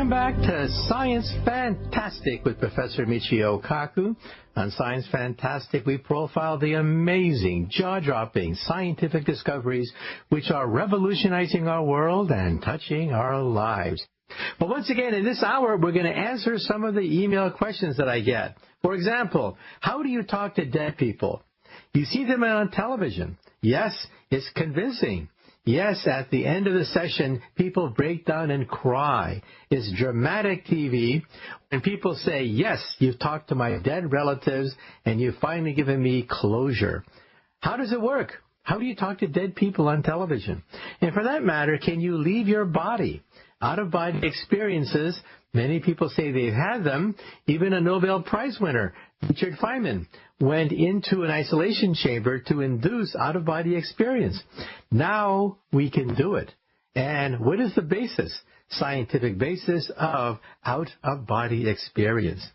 Welcome back to Science Fantastic with Professor Michio Kaku. On Science Fantastic, we profile the amazing, jaw-dropping scientific discoveries which are revolutionizing our world and touching our lives. But once again, in this hour, we're going to answer some of the email questions that I get. For example, how do you talk to dead people? You see them on television. Yes, it's convincing. Yes, at the end of the session, people break down and cry. It's dramatic TV. When people say, yes, you've talked to my dead relatives and you've finally given me closure. How does it work? How do you talk to dead people on television? And for that matter, can you leave your body? Out-of-body experiences, many people say they've had them. Even a Nobel Prize winner, Richard Feynman, went into an isolation chamber to induce out-of-body experience. Now we can do it. And what is the basis, scientific basis of out-of-body experience?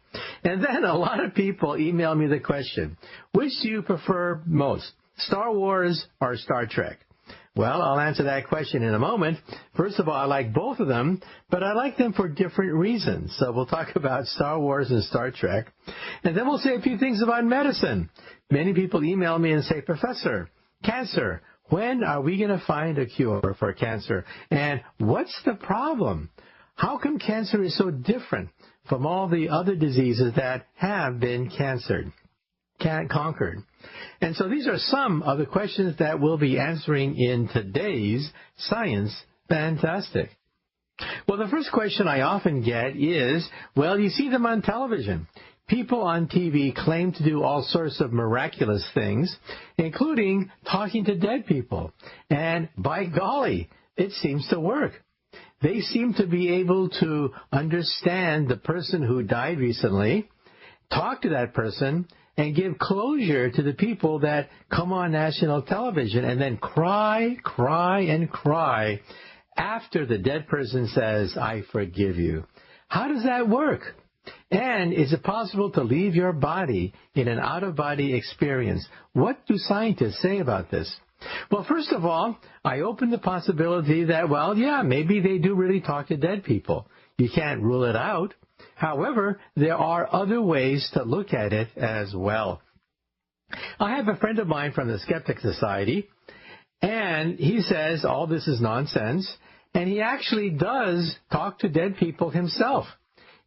And then a lot of people email me the question, which do you prefer most, Star Wars or Star Trek? Well, I'll answer that question in a moment. First of all, I like both of them, but I like them for different reasons. So we'll talk about Star Wars and Star Trek. And then we'll say a few things about medicine. Many people email me and say, Professor, cancer, when are we going to find a cure for cancer? And what's the problem? How come cancer is so different from all the other diseases that have been conquered? And so these are some of the questions that we'll be answering in today's Science Fantastic. Well, the first question I often get is, well, you see them on television. People on TV claim to do all sorts of miraculous things, including talking to dead people. And by golly, it seems to work. They seem to be able to understand the person who died recently, talk to that person, and give closure to the people that come on national television and then cry after the dead person says, I forgive you. How does that work? And is it possible to leave your body in an out-of-body experience? What do scientists say about this? Well, first of all, I open the possibility that, well, yeah, maybe they do really talk to dead people. You can't rule it out. However, there are other ways to look at it as well. I have a friend of mine from the Skeptic Society, and he says all this is nonsense, and he actually does talk to dead people himself.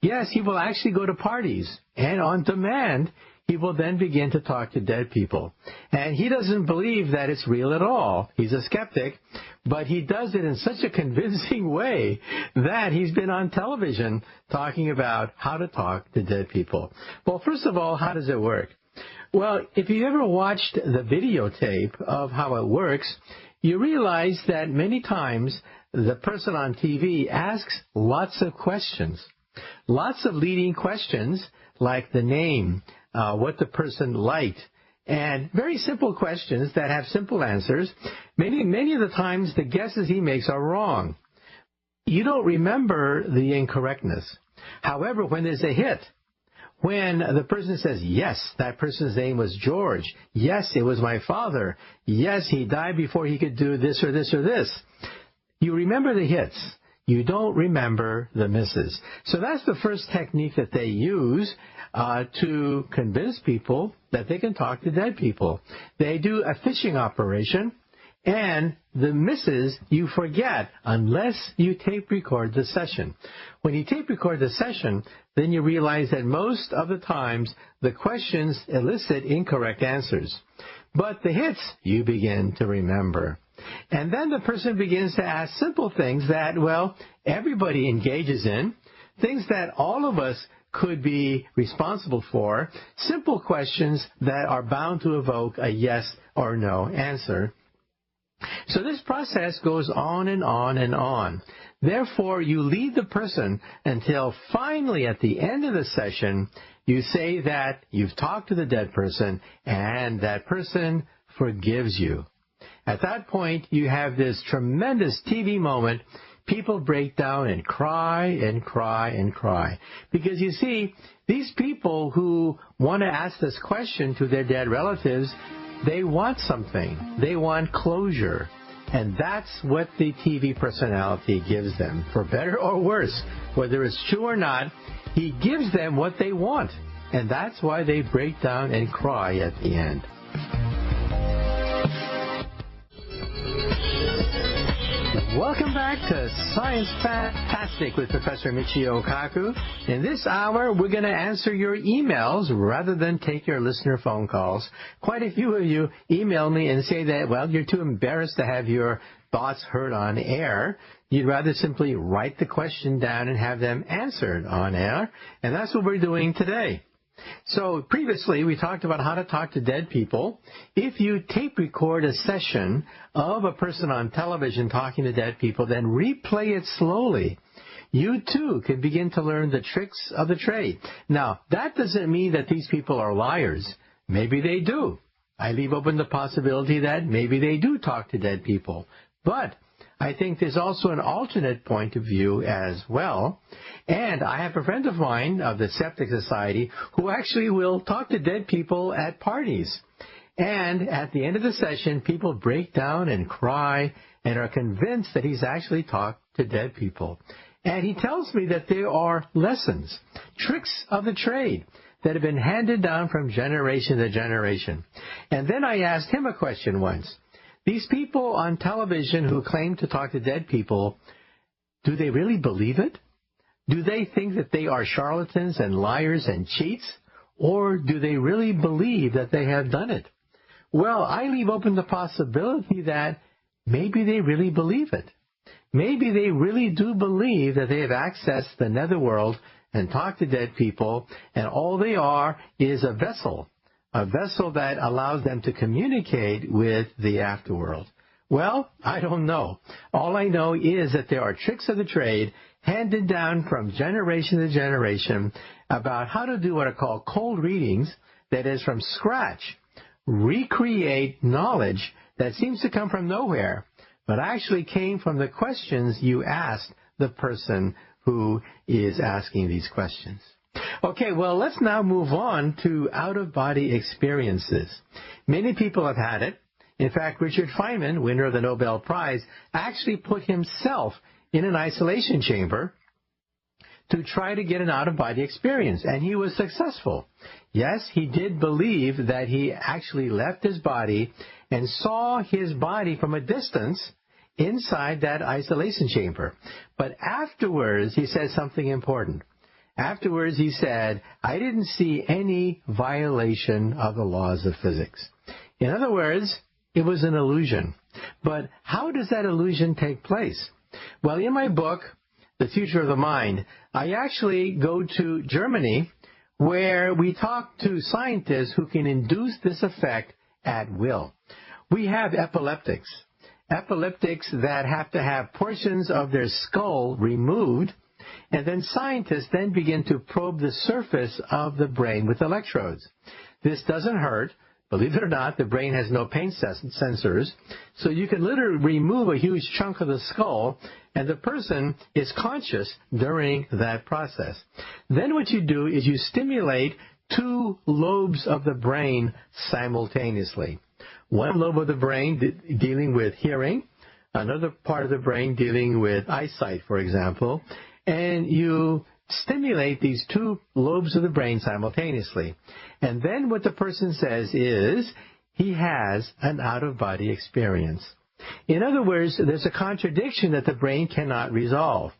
Yes, he will actually go to parties, and on demand, he will then begin to talk to dead people. And he doesn't believe that it's real at all. He's a skeptic, but he does it in such a convincing way that he's been on television talking about how to talk to dead people. Well, first of all, how does it work? Well, if you ever watched the videotape of how it works, you realize that many times the person on TV asks lots of questions. Lots of leading questions like the name, what the person liked, and very simple questions that have simple answers. Many of the times the guesses he makes are wrong. You don't remember the incorrectness. However, when there's a hit, when the person says, yes, that person's name was George, yes, it was my father, yes, he died before he could do this or this or this, you remember the hits. You don't remember the misses. So that's the first technique that they use to convince people that they can talk to dead people. They do a fishing operation, and the misses you forget unless you tape record the session. When you tape record the session, then you realize that most of the times the questions elicit incorrect answers. But the hits you begin to remember. And then the person begins to ask simple things that, well, everybody engages in, things that all of us could be responsible for, simple questions that are bound to evoke a yes or no answer. So this process goes on and on and on. Therefore, you lead the person until finally at the end of the session, you say that you've talked to the dead person and that person forgives you. At that point, you have this tremendous TV moment. People break down and cry and cry and cry. Because you see, these people who want to ask this question to their dead relatives, they want something. They want closure. And that's what the TV personality gives them. For better or worse, whether it's true or not, he gives them what they want. And that's why they break down and cry at the end. Welcome back to Science Fantastic with Professor Michio Kaku. In this hour, we're going to answer your emails rather than take your listener phone calls. Quite a few of you email me and say that, well, you're too embarrassed to have your thoughts heard on air. You'd rather simply write the question down and have them answered on air. And that's what we're doing today. So previously, we talked about how to talk to dead people. If you tape record a session of a person on television talking to dead people, then replay it slowly. You, too, can begin to learn the tricks of the trade. Now, that doesn't mean that these people are liars. Maybe they do. I leave open the possibility that maybe they do talk to dead people. But I think there's also an alternate point of view as well. And I have a friend of mine of the Septic Society who actually will talk to dead people at parties. And at the end of the session, people break down and cry and are convinced that he's actually talked to dead people. And he tells me that there are lessons, tricks of the trade that have been handed down from generation to generation. And then I asked him a question once. These people on television who claim to talk to dead people, do they really believe it? Do they think that they are charlatans and liars and cheats? Or do they really believe that they have done it? Well, I leave open the possibility that maybe they really believe it. Maybe they really do believe that they have accessed the netherworld and talked to dead people, and all they are is a vessel that allows them to communicate with the afterworld. Well, I don't know. All I know is that there are tricks of the trade handed down from generation to generation about how to do what are called cold readings, that is, from scratch, recreate knowledge that seems to come from nowhere, but actually came from the questions you asked the person who is asking these questions. Okay, well, let's now move on to out-of-body experiences. Many people have had it. In fact, Richard Feynman, winner of the Nobel Prize, actually put himself in an isolation chamber to try to get an out-of-body experience, and he was successful. Yes, he did believe that he actually left his body and saw his body from a distance inside that isolation chamber. But afterwards, he said something important. Afterwards, he said, I didn't see any violation of the laws of physics. In other words, it was an illusion. But how does that illusion take place? Well, in my book, The Future of the Mind, I actually go to Germany, where we talk to scientists who can induce this effect at will. We have epileptics that have to have portions of their skull removed, and then scientists then begin to probe the surface of the brain with electrodes. This doesn't hurt. Believe it or not, the brain has no pain sensors, so you can literally remove a huge chunk of the skull, and the person is conscious during that process. Then what you do is you stimulate two lobes of the brain simultaneously. One lobe of the brain dealing with hearing, another part of the brain dealing with eyesight, for example, and you stimulate these two lobes of the brain simultaneously. And then what the person says is he has an out-of-body experience. In other words, there's a contradiction that the brain cannot resolve.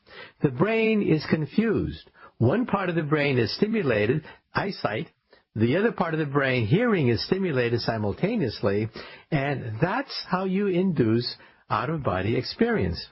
The brain is confused. One part of the brain is stimulated, eyesight. The other part of the brain, hearing, is stimulated simultaneously. And that's how you induce out-of-body experience.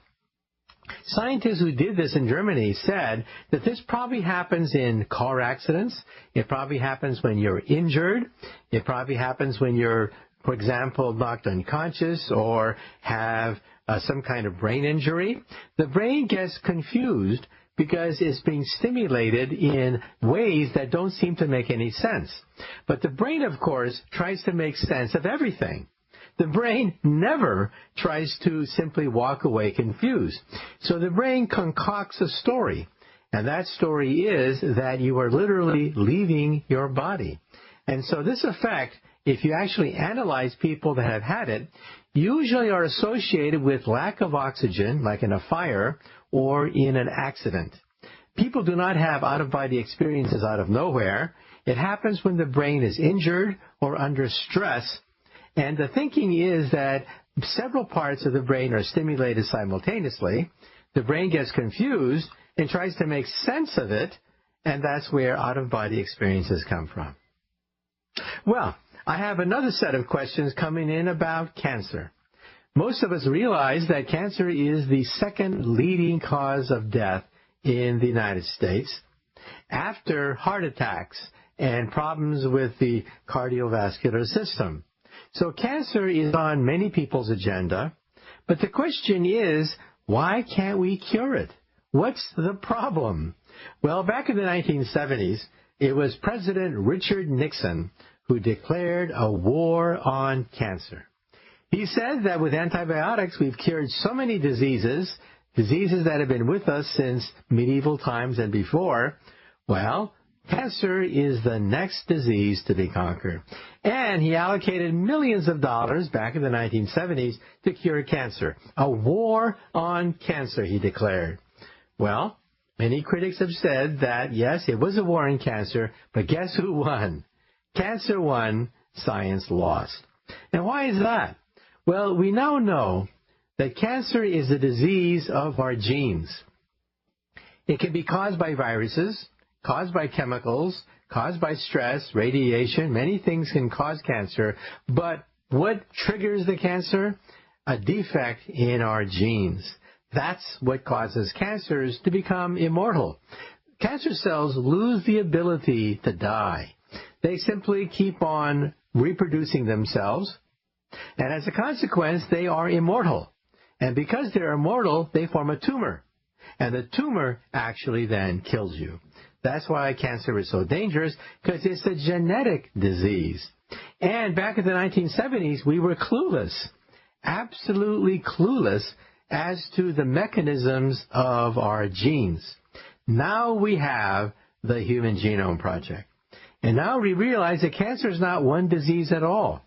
Scientists who did this in Germany said that this probably happens in car accidents. It probably happens when you're injured. It probably happens when you're, for example, knocked unconscious or have some kind of brain injury. The brain gets confused because it's being stimulated in ways that don't seem to make any sense. But the brain, of course, tries to make sense of everything. The brain never tries to simply walk away confused. So the brain concocts a story, and that story is that you are literally leaving your body. And so this effect if you actually analyze people that have had it, usually are associated with lack of oxygen, like in a fire or in an accident. People do not have out-of-body experiences out of nowhere. It happens when the brain is injured or under stress, and the thinking is that several parts of the brain are stimulated simultaneously. The brain gets confused and tries to make sense of it, and that's where out-of-body experiences come from. Well, I have another set of questions coming in about cancer. Most of us realize that cancer is the second leading cause of death in the United States, after heart attacks and problems with the cardiovascular system. So cancer is on many people's agenda, but the question is, why can't we cure it? What's the problem? Well, back in the 1970s, it was President Richard Nixon who declared a war on cancer. He said that with antibiotics, we've cured so many diseases that have been with us since medieval times and before. Well, cancer is the next disease to be conquered. And he allocated millions of dollars back in the 1970s to cure cancer. A war on cancer, he declared. Well, many critics have said that, yes, it was a war on cancer, but guess who won? Cancer won, science lost. And why is that? Well, we now know that cancer is a disease of our genes. It can be caused by viruses, caused by chemicals, caused by stress, radiation. Many things can cause cancer, but what triggers the cancer? A defect in our genes. That's what causes cancers to become immortal. Cancer cells lose the ability to die. They simply keep on reproducing themselves, and as a consequence, they are immortal. And because they're immortal, they form a tumor. And the tumor actually then kills you. That's why cancer is so dangerous, because it's a genetic disease. And back in the 1970s, we were clueless, absolutely clueless as to the mechanisms of our genes. Now we have the Human Genome Project. And now we realize that cancer is not one disease at all.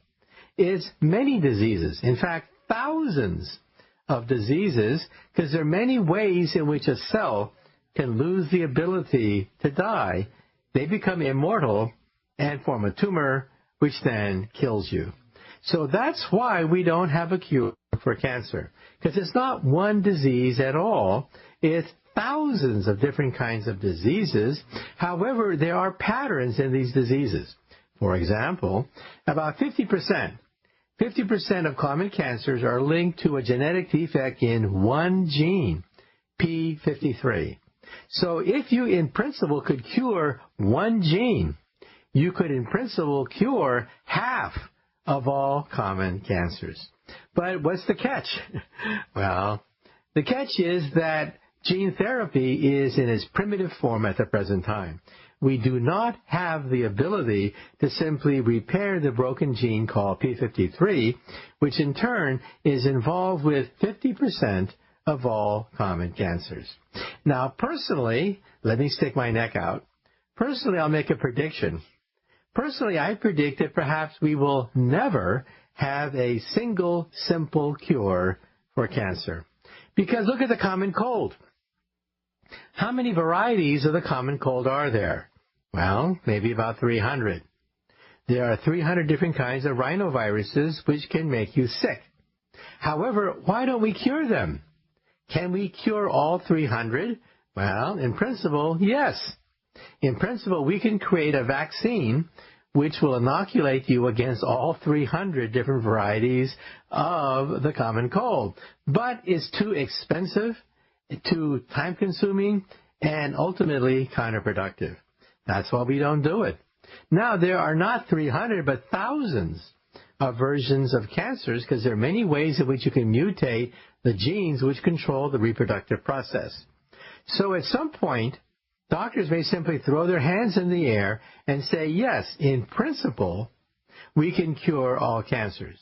It's many diseases. In fact, thousands of diseases, because there are many ways in which a cell can lose the ability to die. They become immortal and form a tumor, which then kills you. So that's why we don't have a cure for cancer, because it's not one disease at all. It's thousands of different kinds of diseases. However, there are patterns in these diseases. For example, about 50% of common cancers are linked to a genetic defect in one gene, P53. So if you, in principle, could cure one gene, you could, in principle, cure half of all common cancers. But what's the catch? Well, the catch is that gene therapy is in its primitive form at the present time. We do not have the ability to simply repair the broken gene called P53, which in turn is involved with 50% of all common cancers. Now, personally, let me stick my neck out. Personally, I'll make a prediction. Personally, I predict that perhaps we will never have a single simple cure for cancer. Because look at the common cold. How many varieties of the common cold are there? Well, maybe about 300. There are 300 different kinds of rhinoviruses which can make you sick. However, why don't we cure them? Can we cure all 300? Well, in principle, yes. In principle, we can create a vaccine which will inoculate you against all 300 different varieties of the common cold. But it's too expensive, too time-consuming, and ultimately counterproductive. That's why we don't do it. Now, there are not 300, but thousands of versions of cancers, because there are many ways in which you can mutate the genes which control the reproductive process. So at some point, doctors may simply throw their hands in the air and say, yes, in principle, we can cure all cancers.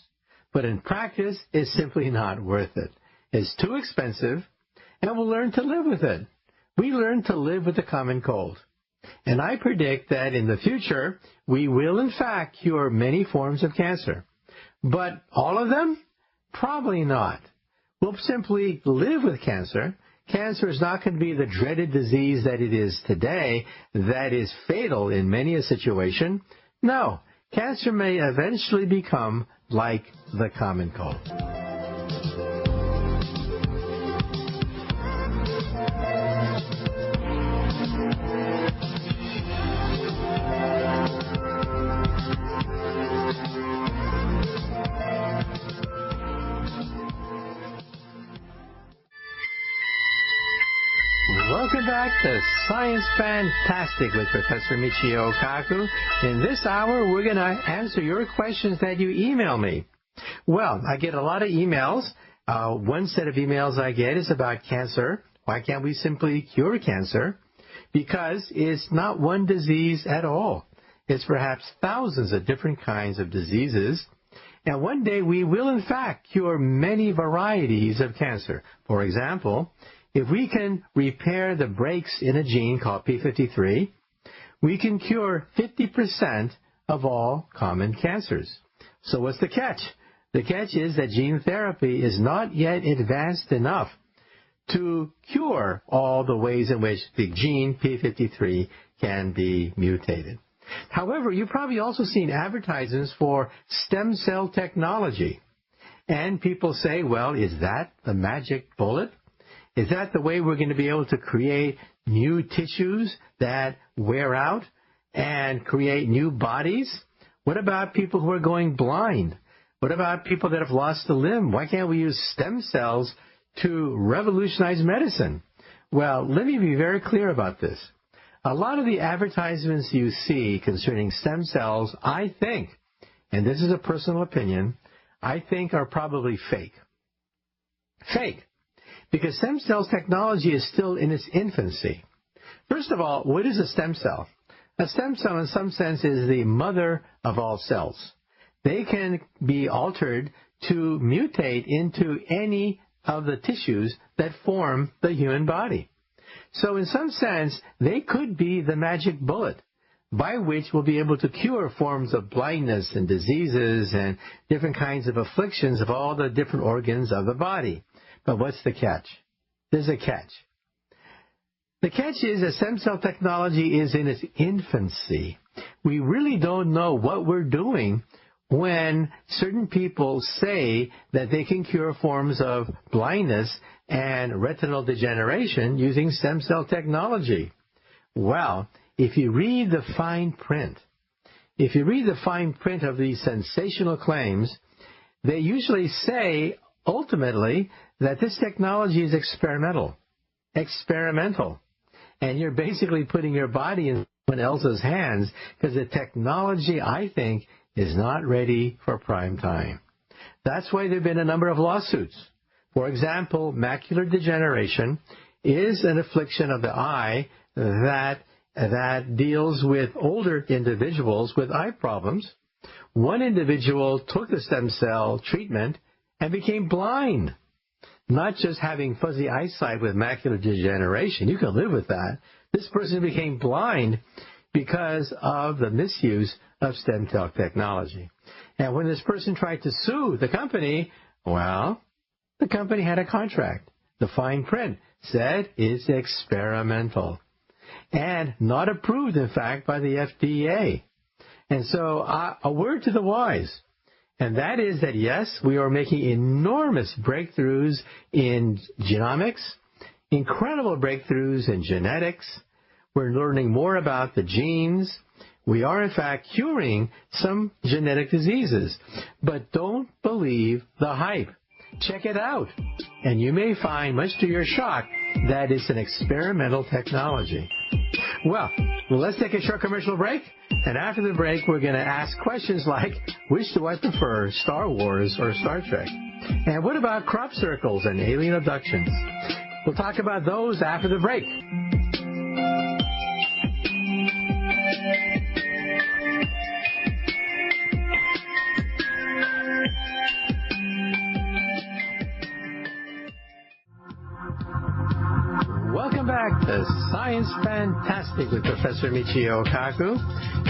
But in practice, it's simply not worth it. It's too expensive, and we'll learn to live with it. We learn to live with the common cold. And I predict that in the future, we will in fact cure many forms of cancer. But all of them? Probably not. We'll simply live with cancer. Cancer is not going to be the dreaded disease that it is today that is fatal in many a situation. No, cancer may eventually become like the common cold. Welcome back to Science Fantastic with Professor Michio Kaku. In this hour, we're going to answer your questions that you email me. Well, I get a lot of emails. One set of emails I get is about cancer. Why can't we simply cure cancer? Because it's not one disease at all. It's perhaps thousands of different kinds of diseases. And one day we will, in fact, cure many varieties of cancer. For example, if we can repair the breaks in a gene called P53, we can cure 50% of all common cancers. So what's the catch? The catch is that gene therapy is not yet advanced enough to cure all the ways in which the gene P53 can be mutated. However, you've probably also seen advertisements for stem cell technology. And people say, well, is that the magic bullet? Is that the way we're going to be able to create new tissues that wear out and create new bodies? What about people who are going blind? What about people that have lost a limb? Why can't we use stem cells to revolutionize medicine? Well, let me be very clear about this. A lot of the advertisements you see concerning stem cells, I think, and this is a personal opinion, I think are probably fake. Fake. Because stem cells technology is still in its infancy. First of all, what is a stem cell? A stem cell, in some sense, is the mother of all cells. They can be altered to mutate into any of the tissues that form the human body. So in some sense, they could be the magic bullet by which we'll be able to cure forms of blindness and diseases and different kinds of afflictions of all the different organs of the body. But what's the catch? There's a catch. The catch is that stem cell technology is in its infancy. We really don't know what we're doing when certain people say that they can cure forms of blindness and retinal degeneration using stem cell technology. Well, if you read the fine print of these sensational claims, they usually say ultimately that this technology is experimental. And you're basically putting your body in someone else's hands because the technology, I think, is not ready for prime time. That's why there have been a number of lawsuits. For example, macular degeneration is an affliction of the eye that deals with older individuals with eye problems. One individual took the stem cell treatment and became blind. Not just having fuzzy eyesight with macular degeneration. You can live with that. This person became blind because of the misuse of stem cell technology. And when this person tried to sue the company, well, the company had a contract. The fine print said it's experimental and not approved, in fact, by the FDA. And so a word to the wise. And that is that, yes, we are making enormous breakthroughs in genomics, incredible breakthroughs in genetics. We're learning more about the genes. We are, in fact, curing some genetic diseases. But don't believe the hype. Check it out. And you may find, much to your shock, that it's an experimental technology. Well, let's take a short commercial break. And after the break, we're going to ask questions like, which do I prefer, Star Wars or Star Trek? And what about crop circles and alien abductions? We'll talk about those after the break. Welcome back the Science Fantastic with Professor Michio Kaku.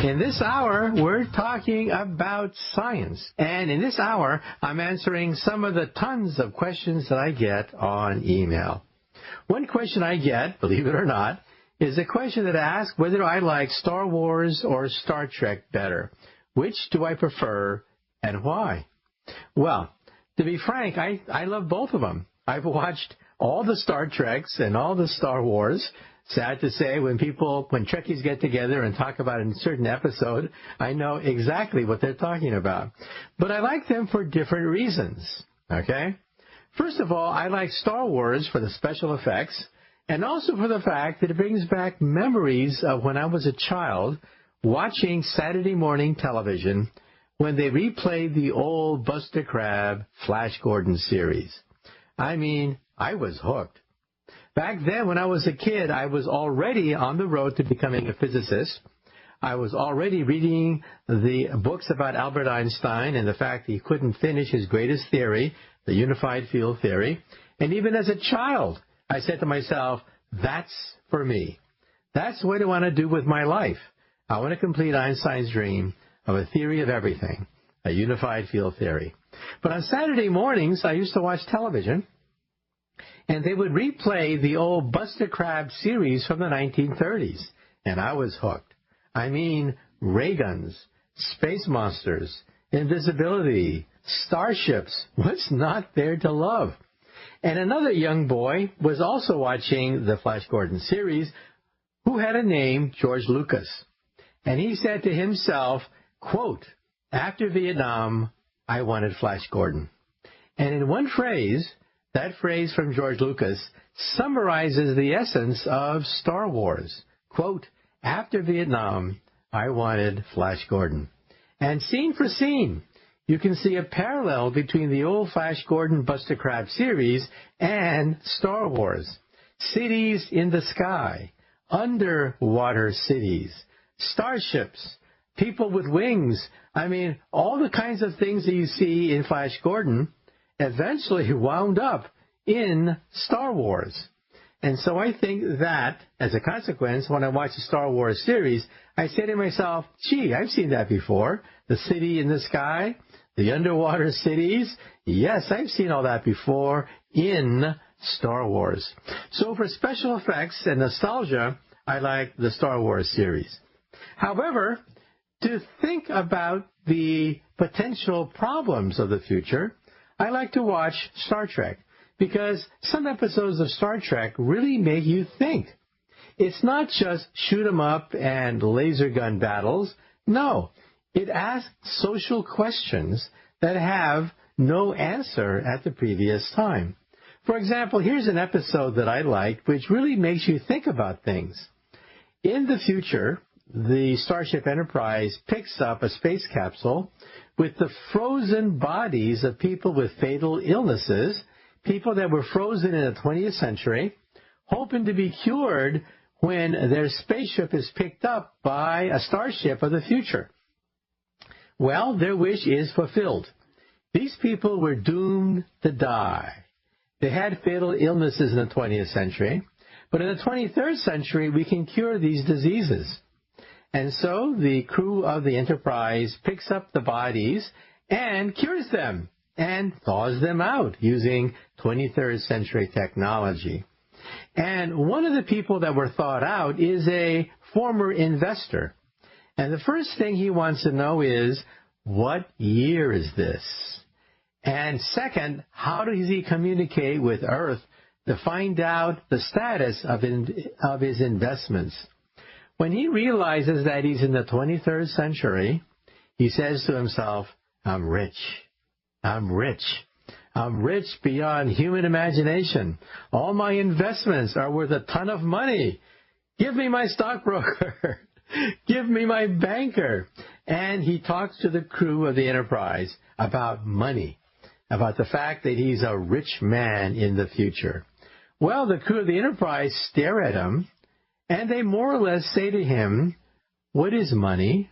In this hour, we're talking about science. And in this hour, I'm answering some of the tons of questions that I get on email. One question I get, believe it or not, is a question that asks whether I like Star Wars or Star Trek better. Which do I prefer and why? Well, to be frank, I love both of them. I've watched all the Star Treks and all the Star Wars. Sad to say, when Trekkies get together and talk about a certain episode, I know exactly what they're talking about. But I like them for different reasons, okay? First of all, I like Star Wars for the special effects and also for the fact that it brings back memories of when I was a child watching Saturday morning television when they replayed the old Buster Crabbe Flash Gordon series. I mean, I was hooked. Back then, when I was a kid, I was already on the road to becoming a physicist. I was already reading the books about Albert Einstein and the fact that he couldn't finish his greatest theory, the unified field theory. And even as a child, I said to myself, that's for me. That's what I want to do with my life. I want to complete Einstein's dream of a theory of everything, a unified field theory. But on Saturday mornings, I used to watch television, and they would replay the old Buster Crabbe series from the 1930s, and I was hooked. I mean, ray guns, space monsters, invisibility, starships. What's not there to love? And another young boy was also watching the Flash Gordon series who had a name, George Lucas. And he said to himself, quote, after Vietnam, I wanted Flash Gordon. And in one phrase, that phrase from George Lucas summarizes the essence of Star Wars. Quote, after Vietnam, I wanted Flash Gordon. And scene for scene, you can see a parallel between the old Flash Gordon Buster Crabbe series and Star Wars. Cities in the sky, underwater cities, starships, people with wings. I mean, all the kinds of things that you see in Flash Gordon eventually wound up in Star Wars. And so I think that, as a consequence, when I watch the Star Wars series, I say to myself, gee, I've seen that before. The city in the sky, the underwater cities. Yes, I've seen all that before in Star Wars. So for special effects and nostalgia, I like the Star Wars series. However, to think about the potential problems of the future, I like to watch Star Trek because some episodes of Star Trek really make you think. It's not just shoot 'em up and laser gun battles. No, it asks social questions that have no answer at the previous time. For example, here's an episode that I liked which really makes you think about things. In the future, the Starship Enterprise picks up a space capsule with the frozen bodies of people with fatal illnesses, people that were frozen in the 20th century, hoping to be cured when their spaceship is picked up by a starship of the future. Well, their wish is fulfilled. These people were doomed to die. They had fatal illnesses in the 20th century, but in the 23rd century, we can cure these diseases. And so the crew of the Enterprise picks up the bodies and cures them and thaws them out using 23rd century technology. And one of the people that were thawed out is a former investor. And the first thing he wants to know is, what year is this? And second, how does he communicate with Earth to find out the status of his investments? When he realizes that he's in the 23rd century, he says to himself, I'm rich. I'm rich. I'm rich beyond human imagination. All my investments are worth a ton of money. Give me my stockbroker. Give me my banker. And he talks to the crew of the Enterprise about money, about the fact that he's a rich man in the future. Well, the crew of the Enterprise stare at him, and they more or less say to him, what is money?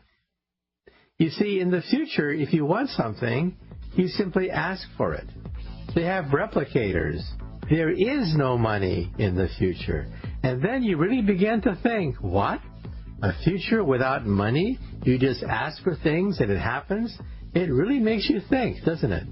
You see, in the future, if you want something, you simply ask for it. They have replicators. There is no money in the future. And then you really begin to think, what? A future without money? You just ask for things and it happens? It really makes you think, doesn't it?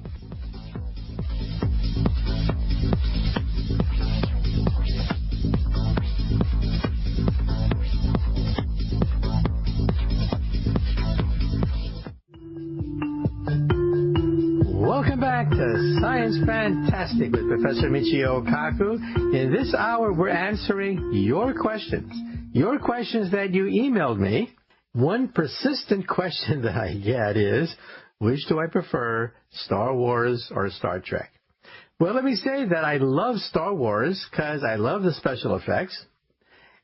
Welcome back to Science Fantastic with Professor Michio Kaku. In this hour, we're answering your questions. Your questions that you emailed me. One persistent question that I get is, which do I prefer, Star Wars or Star Trek? Well, let me say that I love Star Wars because I love the special effects.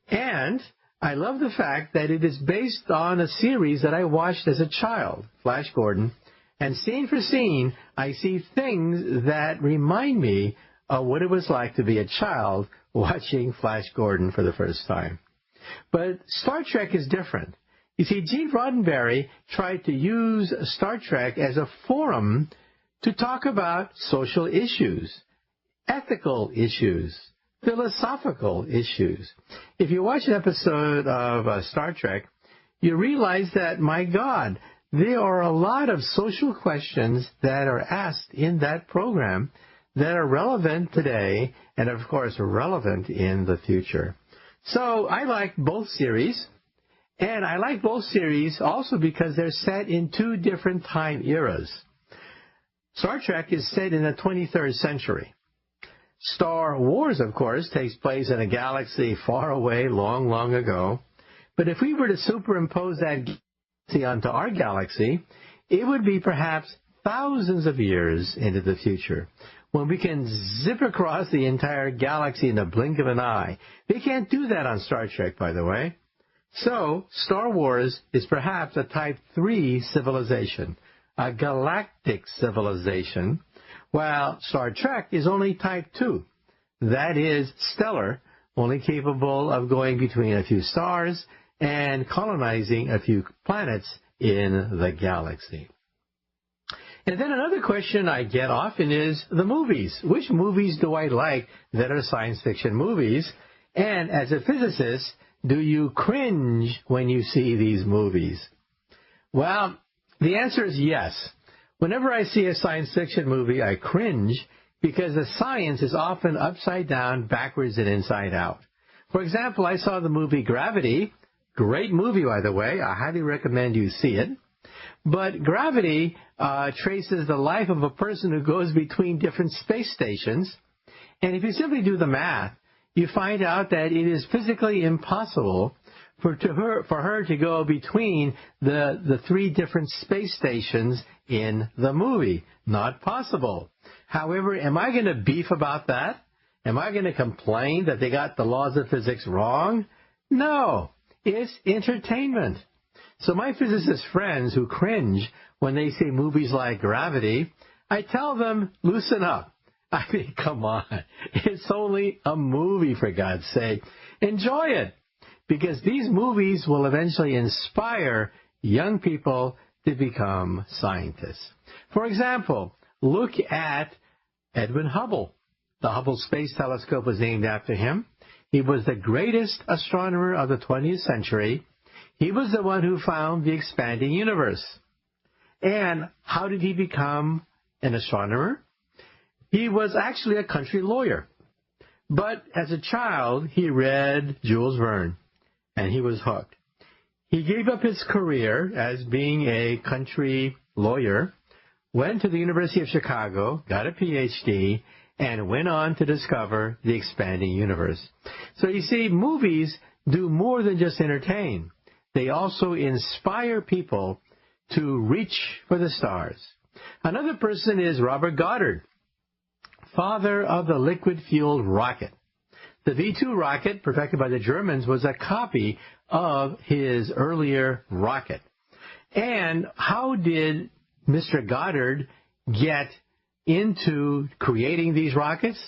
And I love the fact that it is based on a series that I watched as a child, Flash Gordon. And scene for scene, I see things that remind me of what it was like to be a child watching Flash Gordon for the first time. But Star Trek is different. You see, Gene Roddenberry tried to use Star Trek as a forum to talk about social issues, ethical issues, philosophical issues. If you watch an episode of Star Trek, you realize that, my God, there are a lot of social questions that are asked in that program that are relevant today and, of course, relevant in the future. So I like both series, and I like both series also because they're set in two different time eras. Star Trek is set in the 23rd century. Star Wars, of course, takes place in a galaxy far away, long, long ago. But if we were to superimpose that onto our galaxy, it would be perhaps thousands of years into the future, when we can zip across the entire galaxy in the blink of an eye. They can't do that on Star Trek, by the way. So, Star Wars is perhaps a Type 3 civilization, a galactic civilization, while Star Trek is only Type 2. That is stellar, only capable of going between a few stars and colonizing a few planets in the galaxy. And then another question I get often is the movies. Which movies do I like that are science fiction movies? And as a physicist, do you cringe when you see these movies? Well, the answer is yes. Whenever I see a science fiction movie, I cringe because the science is often upside down, backwards, and inside out. For example, I saw the movie Gravity. Great movie, by the way. I highly recommend you see it. But Gravity traces the life of a person who goes between different space stations. And if you simply do the math, you find out that it is physically impossible for her to go between the three different space stations in the movie. Not possible. However, am I going to beef about that? Am I going to complain that they got the laws of physics wrong? No. It's entertainment. So my physicist friends who cringe when they see movies like Gravity, I tell them, loosen up. I mean, come on. It's only a movie, for God's sake. Enjoy it. Because these movies will eventually inspire young people to become scientists. For example, look at Edwin Hubble. The Hubble Space Telescope was named after him. He was the greatest astronomer of the 20th century. He was the one who found the expanding universe. And how did he become an astronomer? He was actually a country lawyer. But as a child, he read Jules Verne, and he was hooked. He gave up his career as being a country lawyer, went to the University of Chicago, got a PhD, and went on to discover the expanding universe. So you see, movies do more than just entertain. They also inspire people to reach for the stars. Another person is Robert Goddard, father of the liquid-fueled rocket. The V-2 rocket, perfected by the Germans, was a copy of his earlier rocket. And how did Mr. Goddard get into creating these rockets?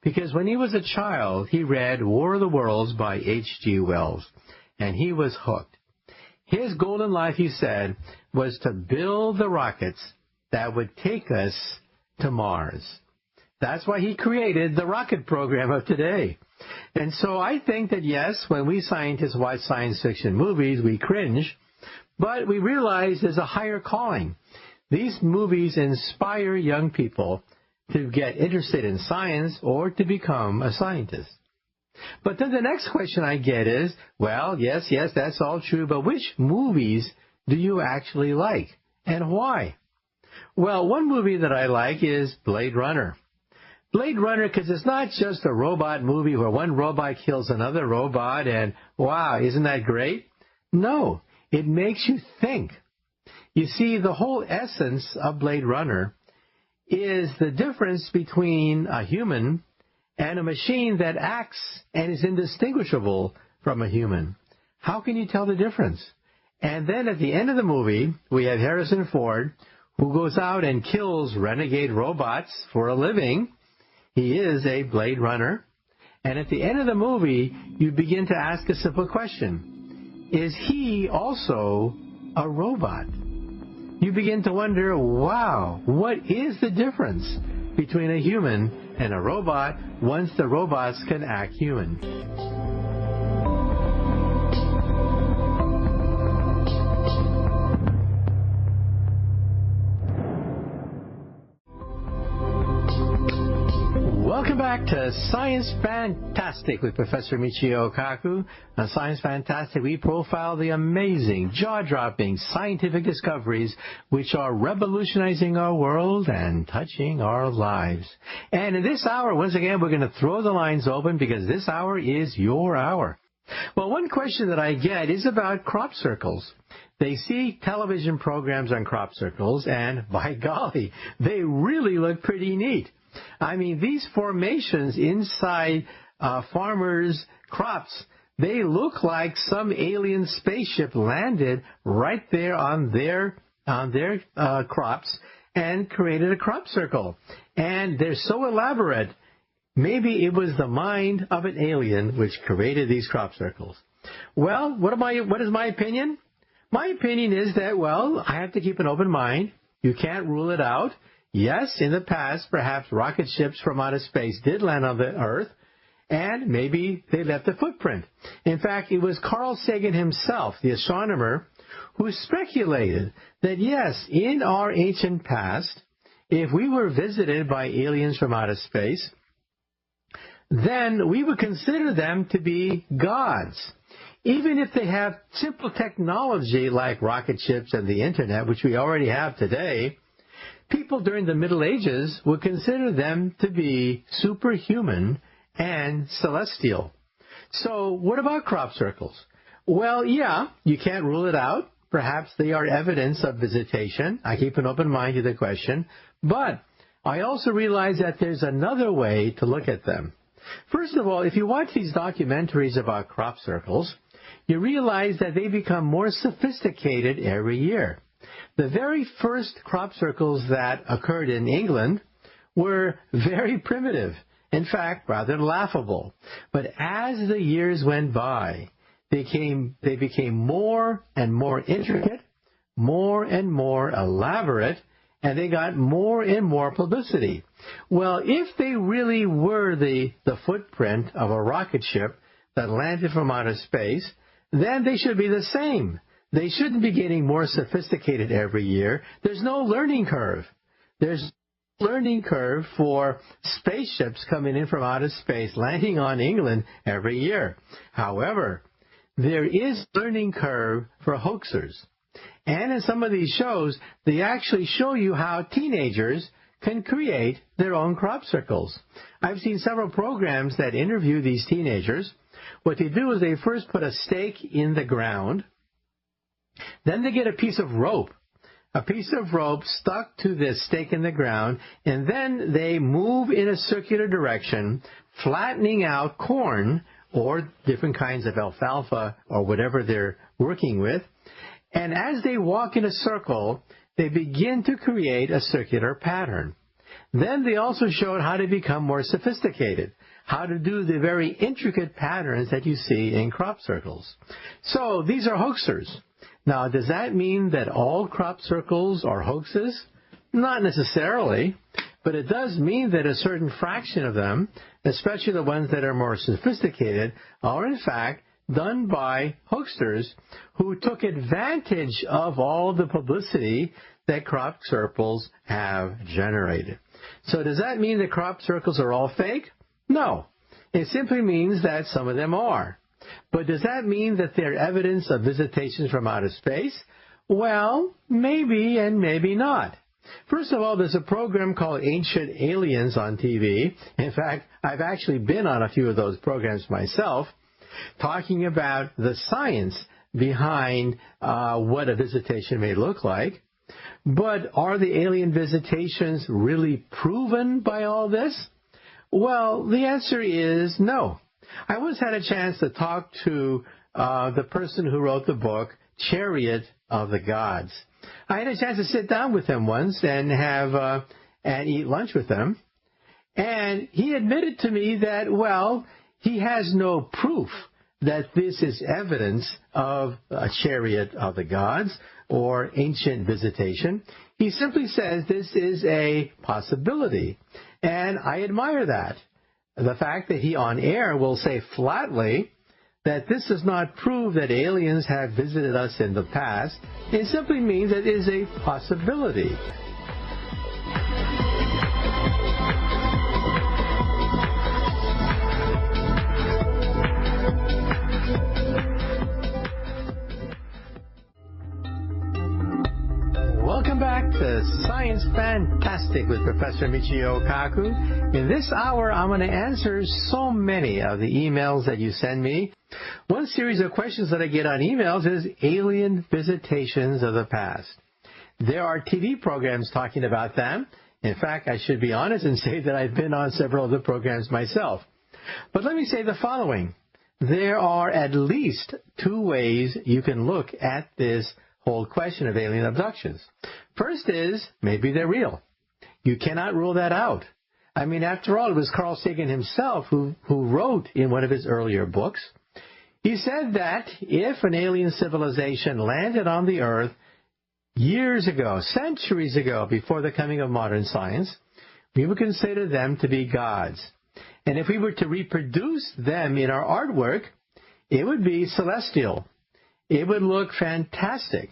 Because when he was a child, he read War of the Worlds by H.G. Wells, and he was hooked. His goal in life, he said, was to build the rockets that would take us to Mars. That's why he created the rocket program of today. And so I think that, yes, when we scientists watch science fiction movies, we cringe, but we realize there's a higher calling. These movies inspire young people to get interested in science or to become a scientist. But then the next question I get is, well, yes, that's all true, but which movies do you actually like and why? Well, one movie that I like is Blade Runner. Blade Runner, because it's not just a robot movie where one robot kills another robot and, wow, isn't that great? No, it makes you think. You see, the whole essence of Blade Runner is the difference between a human and a machine that acts and is indistinguishable from a human. How can you tell the difference? And then at the end of the movie, we have Harrison Ford, who goes out and kills renegade robots for a living. He is a Blade Runner. And at the end of the movie, you begin to ask a simple question. Is he also a robot? You begin to wonder, wow, what is the difference between a human and a robot once the robots can act human? Welcome back to Science Fantastic with Professor Michio Kaku. On Science Fantastic, we profile the amazing, jaw-dropping scientific discoveries which are revolutionizing our world and touching our lives. And in this hour, once again, we're going to throw the lines open because this hour is your hour. Well, one question that I get is about crop circles. They see television programs on crop circles, and by golly, they really look pretty neat. I mean, these formations inside farmers' crops, they look like some alien spaceship landed right there on their crops and created a crop circle. And they're so elaborate, maybe it was the mind of an alien which created these crop circles. Well, what is my opinion? My opinion is that, well, I have to keep an open mind. You can't rule it out. Yes, in the past, perhaps rocket ships from outer space did land on the Earth, and maybe they left a footprint. In fact, it was Carl Sagan himself, the astronomer, who speculated that, yes, in our ancient past, if we were visited by aliens from outer space, then we would consider them to be gods. Even if they have simple technology like rocket ships and the Internet, which we already have today, people during the Middle Ages would consider them to be superhuman and celestial. So what about crop circles? Well, yeah, you can't rule it out. Perhaps they are evidence of visitation. I keep an open mind to the question. But I also realize that there's another way to look at them. First of all, if you watch these documentaries about crop circles, you realize that they become more sophisticated every year. The very first crop circles that occurred in England were very primitive, in fact, rather laughable. But as the years went by, they became more and more intricate, more and more elaborate, and they got more and more publicity. Well, if they really were the footprint of a rocket ship that landed from outer space, then they should be the same. They shouldn't be getting more sophisticated every year. There's no learning curve. There's no learning curve for spaceships coming in from outer space, landing on England every year. However, there is a learning curve for hoaxers. And in some of these shows, they actually show you how teenagers can create their own crop circles. I've seen several programs that interview these teenagers. What they do is they first put a stake in the ground. Then they get a piece of rope stuck to this stake in the ground, and then they move in a circular direction, flattening out corn or different kinds of alfalfa or whatever they're working with. And as they walk in a circle, they begin to create a circular pattern. Then they also showed how to become more sophisticated, how to do the very intricate patterns that you see in crop circles. So these are hoaxers. Now, does that mean that all crop circles are hoaxes? Not necessarily. But it does mean that a certain fraction of them, especially the ones that are more sophisticated, are in fact done by hoaxers who took advantage of all the publicity that crop circles have generated. So does that mean that crop circles are all fake? No. It simply means that some of them are. But does that mean that they're evidence of visitations from outer space? Well, maybe and maybe not. First of all, there's a program called Ancient Aliens on TV. In fact, I've actually been on a few of those programs myself, talking about the science behind what a visitation may look like. But are the alien visitations really proven by all this? Well, the answer is no. I once had a chance to talk to the person who wrote the book, Chariot of the Gods. I had a chance to sit down with him once and have and eat lunch with him. And he admitted to me that, well, he has no proof that this is evidence of a chariot of the gods or ancient visitation. He simply says this is a possibility. And I admire that. The fact that he on air will say flatly that this does not prove that aliens have visited us in the past. It simply means that it is a possibility. Welcome back to Science Fantastic with Professor Michio Kaku. In this hour, I'm going to answer so many of the emails that you send me. One series of questions that I get on emails is alien visitations of the past. There are TV programs talking about them. In fact, I should be honest and say that I've been on several of the programs myself. But let me say the following. There are at least two ways you can look at this whole question of alien abductions. First is, maybe they're real. You cannot rule that out. I mean, after all, it was Carl Sagan himself who wrote in one of his earlier books, he said that if an alien civilization landed on the Earth years ago, centuries ago, before the coming of modern science, we would consider them to be gods. And if we were to reproduce them in our artwork, it would be celestial. It would look fantastic.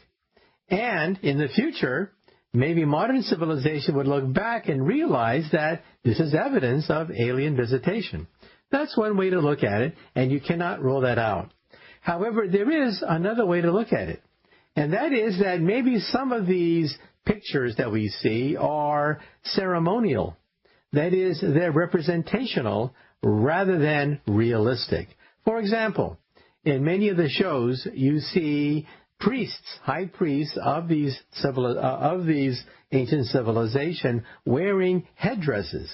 And in the future, maybe modern civilization would look back and realize that this is evidence of alien visitation. That's one way to look at it, and you cannot rule that out. However, there is another way to look at it, and that is that maybe some of these pictures that we see are ceremonial. That is, they're representational rather than realistic. For example, in many of the shows, you see priests, high priests of these ancient civilization wearing headdresses,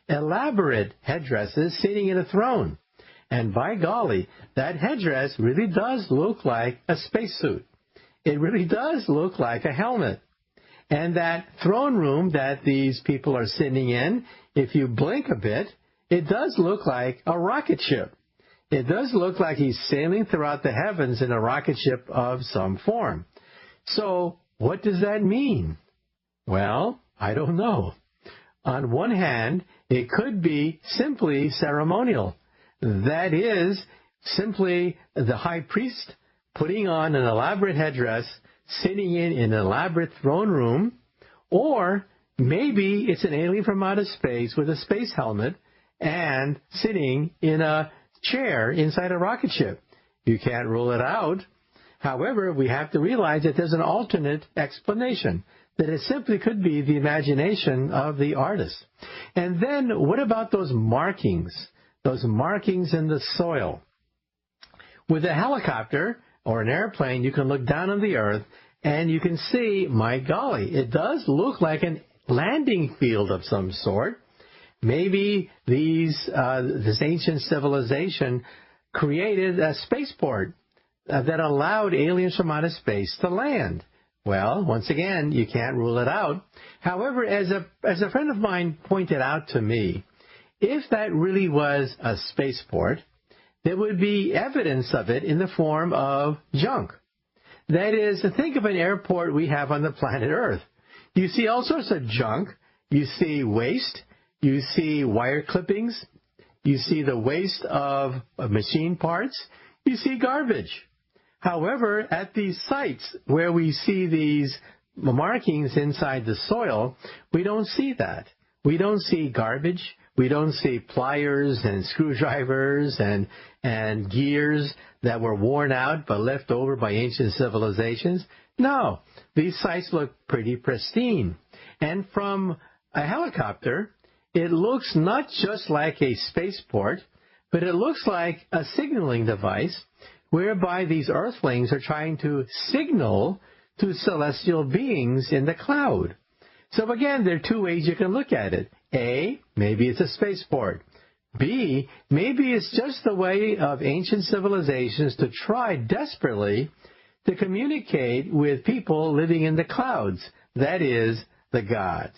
elaborate headdresses, sitting in a throne. And by golly, that headdress really does look like a spacesuit. It really does look like a helmet. And that throne room that these people are sitting in, if you blink a bit, it does look like a rocket ship. It does look like he's sailing throughout the heavens in a rocket ship of some form. So what does that mean? Well, I don't know. On one hand, it could be simply ceremonial. That is, simply the high priest putting on an elaborate headdress, sitting in an elaborate throne room, or maybe it's an alien from outer space with a space helmet and sitting in a chair inside a rocket ship. You can't rule it out. However, we have to realize that there's an alternate explanation, that it simply could be the imagination of the artist. And then what about those markings in the soil? With a helicopter or an airplane, you can look down on the earth and you can see, my golly, it does look like a landing field of some sort. Maybe this ancient civilization created a spaceport that allowed aliens from outer space to land. Well, once again, you can't rule it out. However, as a friend of mine pointed out to me, if that really was a spaceport, there would be evidence of it in the form of junk. That is, think of an airport we have on the planet Earth. You see all sorts of junk you see waste, you see wire clippings, you see the waste of machine parts, you see garbage. However, at these sites where we see these markings inside the soil, we don't see that. We don't see garbage. We don't see pliers and screwdrivers and gears that were worn out but left over by ancient civilizations. No, these sites look pretty pristine. And from a helicopter, it looks not just like a spaceport, but it looks like a signaling device whereby these earthlings are trying to signal to celestial beings in the cloud. So again, there are two ways you can look at it. A, maybe it's a spaceport. B, maybe it's just the way of ancient civilizations to try desperately to communicate with people living in the clouds, that is, the gods.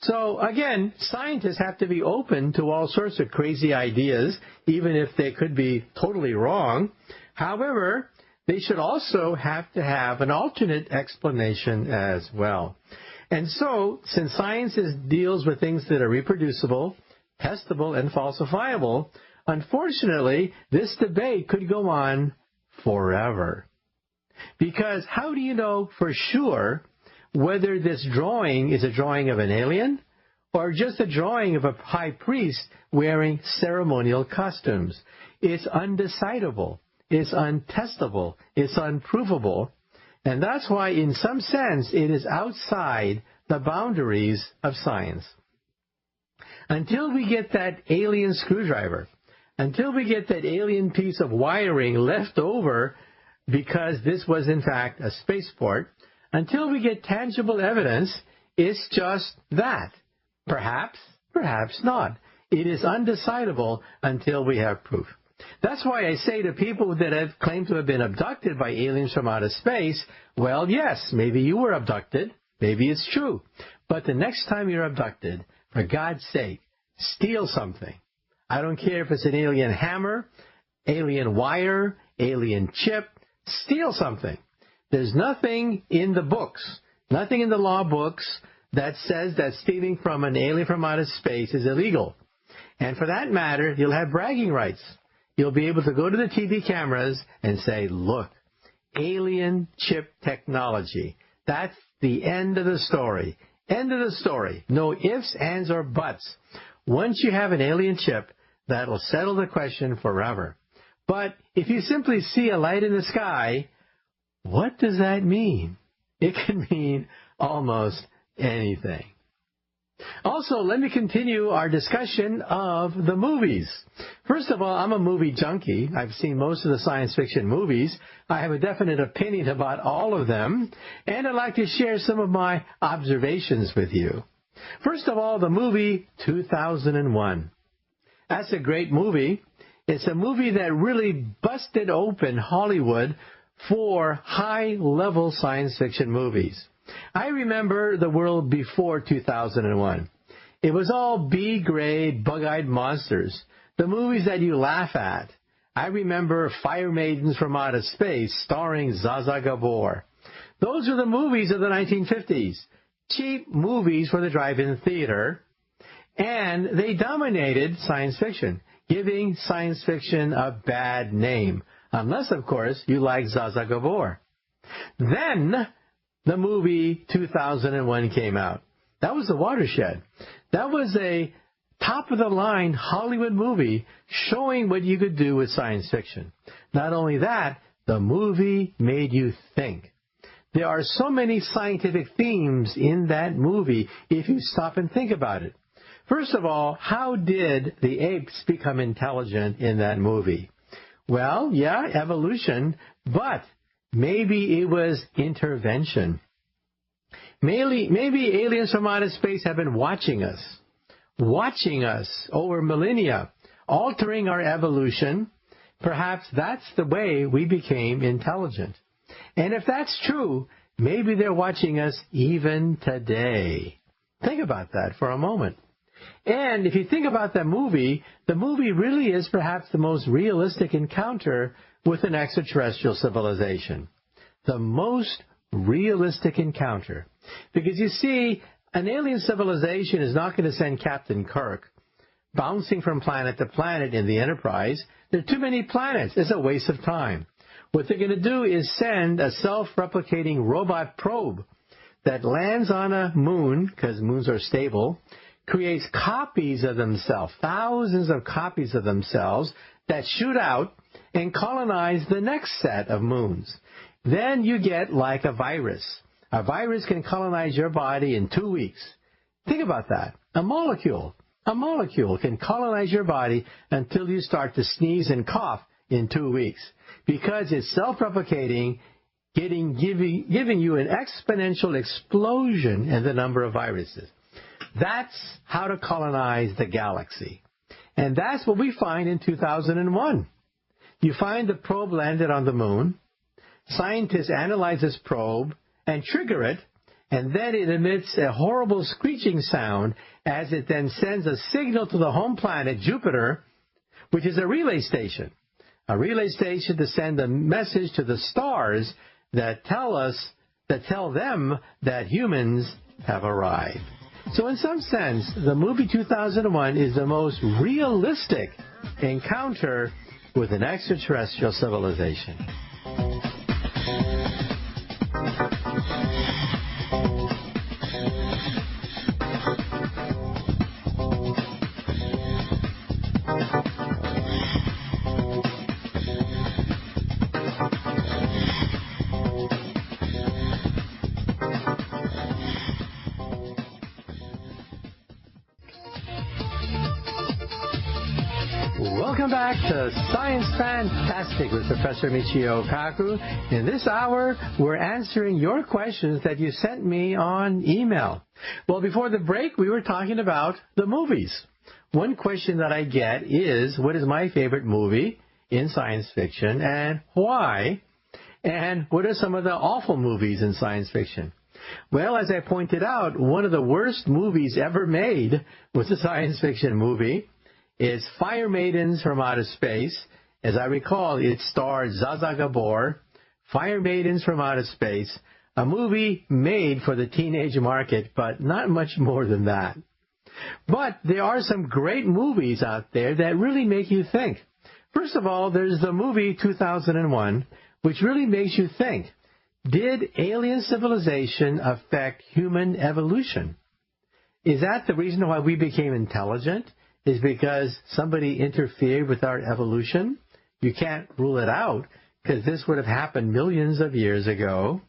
So again, scientists have to be open to all sorts of crazy ideas, even if they could be totally wrong. However, they should also have to have an alternate explanation as well. And so, since science deals with things that are reproducible, testable, and falsifiable, unfortunately, this debate could go on forever. Because how do you know for sure whether this drawing is a drawing of an alien or just a drawing of a high priest wearing ceremonial costumes? It's undecidable. It's untestable. It's unprovable. And that's why, in some sense, it is outside the boundaries of science. Until we get that alien screwdriver, until we get that alien piece of wiring left over because this was, in fact, a spaceport, until we get tangible evidence, it's just that. Perhaps, perhaps not. It is undecidable until we have proof. That's why I say to people that have claimed to have been abducted by aliens from outer space, well, yes, maybe you were abducted. Maybe it's true. But the next time you're abducted, for God's sake, steal something. I don't care if it's an alien hammer, alien wire, alien chip. Steal something. There's nothing in the books, nothing in the law books that says that stealing from an alien from outer space is illegal. And for that matter, you'll have bragging rights. You'll be able to go to the TV cameras and say, look, alien chip technology. That's the end of the story. End of the story. No ifs, ands, or buts. Once you have an alien chip, that'll settle the question forever. But if you simply see a light in the sky, what does that mean? It can mean almost anything. Also, let me continue our discussion of the movies. First of all, I'm a movie junkie. I've seen most of the science fiction movies. I have a definite opinion about all of them, and I'd like to share some of my observations with you. First of all, the movie 2001. That's a great movie. It's a movie that really busted open Hollywood for high-level science fiction movies. I remember the world before 2001. It was all B-grade, bug-eyed monsters, the movies that you laugh at. I remember Fire Maidens from Outer Space starring Zsa Zsa Gabor. Those are the movies of the 1950s. Cheap movies for the drive-in theater. And they dominated science fiction, giving science fiction a bad name. Unless, of course, you like Zsa Zsa Gabor. Then the movie 2001 came out. That was the watershed. That was a top-of-the-line Hollywood movie showing what you could do with science fiction. Not only that, the movie made you think. There are so many scientific themes in that movie if you stop and think about it. First of all, how did the apes become intelligent in that movie? Well, yeah, evolution, but maybe it was intervention. Maybe aliens from outer space have been watching us over millennia, altering our evolution. Perhaps that's the way we became intelligent. And if that's true, maybe they're watching us even today. Think about that for a moment. And if you think about the movie really is perhaps the most realistic encounter with an extraterrestrial civilization. The most realistic encounter. Because you see, An alien civilization is not going to send Captain Kirk bouncing from planet to planet in the Enterprise. There are too many planets. It's a waste of time. What they're going to do is send a self-replicating robot probe that lands on a moon, because moons are stable, creates copies of themselves, thousands of copies of themselves that shoot out and colonize the next set of moons. Then you get like a virus. A virus can colonize your body in 2 weeks. Think about that. A molecule can colonize your body until you start to sneeze and cough in 2 weeks, because it's self-replicating, giving you an exponential explosion in the number of viruses. That's how to colonize the galaxy. And that's what we find in 2001. You find the probe landed on the moon. Scientists analyze this probe and trigger it, and then it emits a horrible screeching sound as it then sends a signal to the home planet, Jupiter, which is a relay station. A relay station to send a message to the stars that tell them that humans have arrived. So in some sense, the movie 2001 is the most realistic encounter with an extraterrestrial civilization. Welcome back to Science Fantastic with Professor Michio Kaku. In this hour, we're answering your questions that you sent me on email. Well, before the break, we were talking about the movies. One question that I get is, what is my favorite movie in science fiction and why? And what are some of the awful movies in science fiction? Well, as I pointed out, one of the worst movies ever made was a science fiction movie. It's Fire Maidens from Outer Space. As I recall, it starred Zsa Zsa Gabor, Fire Maidens from Outer Space, a movie made for the teenage market, but not much more than that. But there are some great movies out there that really make you think. First of all, there's the movie 2001, which really makes you think, did alien civilization affect human evolution? Is that the reason why we became intelligent? Is because somebody interfered with our evolution? You can't rule it out, because this would have happened millions of years ago.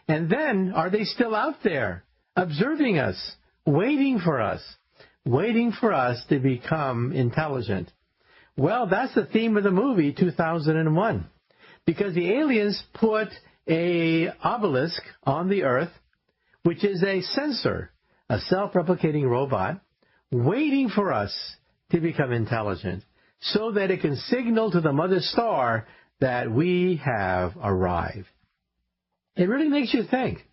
And then, are they still out there, observing us, waiting for us to become intelligent? Well, that's the theme of the movie 2001, because the aliens put an obelisk on the Earth, which is a sensor, a self-replicating robot, waiting for us to become intelligent so that it can signal to the mother star that we have arrived. It really makes you think,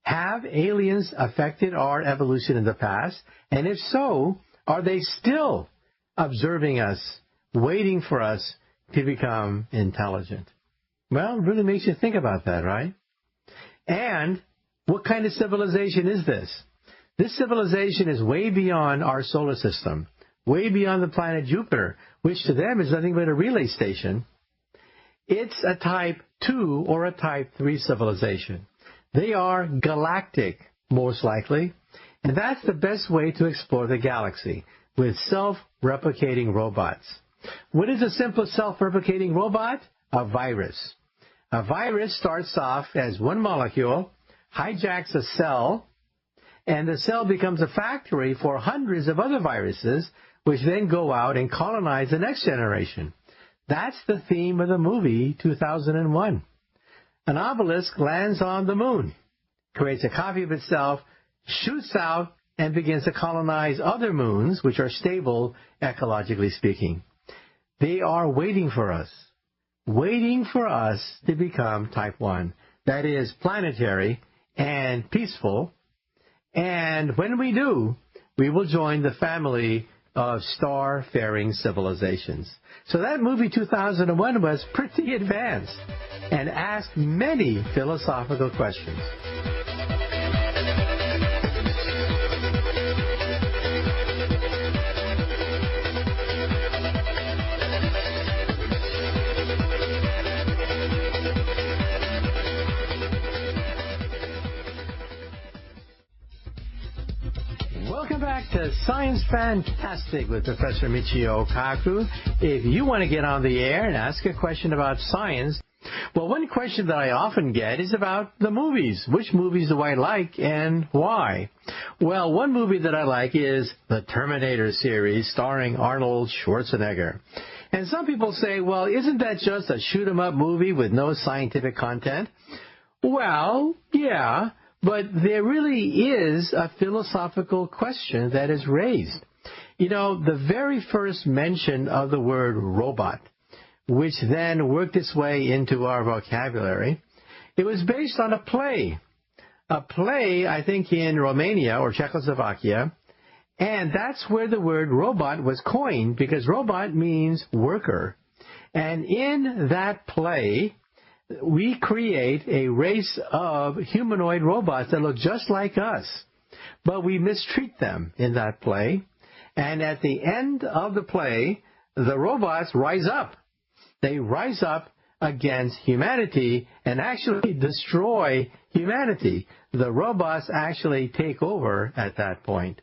have aliens affected our evolution in the past? And if so, are they still observing us, waiting for us to become intelligent? Well, it really makes you think about that, right? And what kind of civilization is this? This civilization is way beyond our solar system, way beyond the planet Jupiter, which to them is nothing but a relay station. It's a Type 2 or a Type 3 civilization. They are galactic, most likely, and that's the best way to explore the galaxy, with self-replicating robots. What is a simple self-replicating robot? A virus. A virus starts off as one molecule, hijacks a cell, and the cell becomes a factory for hundreds of other viruses, which then go out and colonize the next generation. That's the theme of the movie 2001. An obelisk lands on the moon, creates a copy of itself, shoots out, and begins to colonize other moons, which are stable, ecologically speaking. They are waiting for us to become Type 1. That is planetary and peaceful. And when we do, we will join the family of star-faring civilizations. So that movie 2001 was pretty advanced and asked many philosophical questions. was Science Fantastic with Professor Michio Kaku. If you want to get on the air and ask a question about science, well, one question that I often get is about the movies. Which movies do I like and why? Well, one movie that I like is the Terminator series starring Arnold Schwarzenegger. And some people say, well, isn't that just a shoot-'em-up movie with no scientific content? Well, yeah, but there really is a philosophical question that is raised. You know, the very first mention of the word robot, which then worked its way into our vocabulary, it was based on a play. A play, I think, in Romania or Czechoslovakia, and that's where the word robot was coined, because robot means worker. And in that play, we create a race of humanoid robots that look just like us, but we mistreat them in that play. And at the end of the play, the robots rise up. They rise up against humanity and actually destroy humanity. The robots actually take over at that point.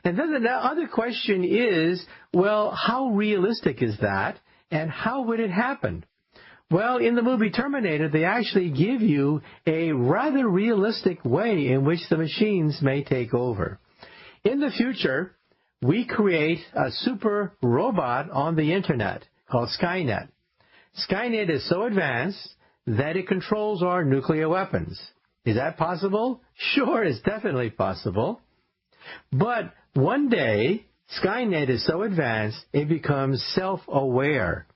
And then the other question is, well, how realistic is that, and how would it happen? Well, in the movie Terminator, they actually give you a rather realistic way in which the machines may take over. In the future, we create a super robot on the internet called Skynet. Skynet is so advanced that it controls our nuclear weapons. Is that possible? Sure, it's definitely possible. But one day, Skynet is so advanced, it becomes self-aware.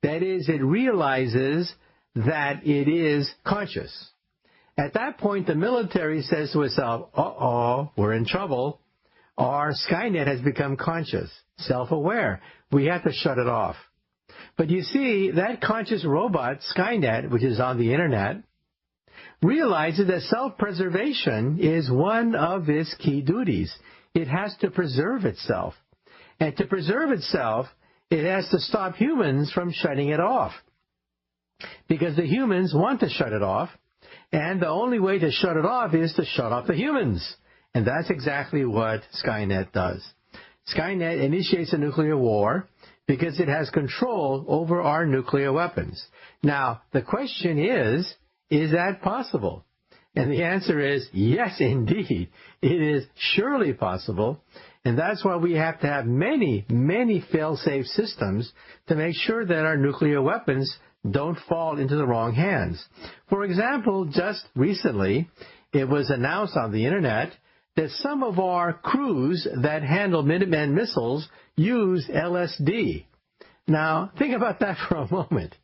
That is, it realizes that it is conscious. At that point, the military says to itself, uh-oh, we're in trouble. Our Skynet has become conscious, self-aware. We have to shut it off. But you see, that conscious robot, Skynet, which is on the internet, realizes that self-preservation is one of its key duties. It has to preserve itself. And to preserve itself, it has to stop humans from shutting it off. Because the humans want to shut it off, and the only way to shut it off is to shut off the humans. And that's exactly what Skynet does. Skynet initiates a nuclear war because it has control over our nuclear weapons. Now, the question is that possible? And the answer is yes, indeed. It is surely possible. And that's why we have to have many, many fail-safe systems to make sure that our nuclear weapons don't fall into the wrong hands. For example, just recently, it was announced on the internet that some of our crews that handle Minuteman missiles use LSD. Now, think about that for a moment.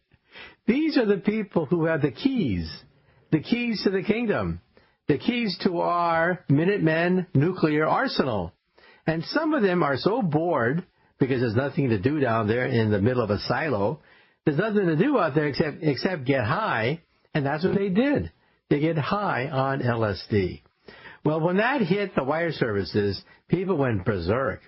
These are the people who have the keys to the kingdom, the keys to our Minutemen nuclear arsenal. And some of them are so bored because there's nothing to do down there in the middle of a silo. There's nothing to do out there except get high, and that's what they did. They get high on LSD. Well, when that hit the wire services, people went berserk.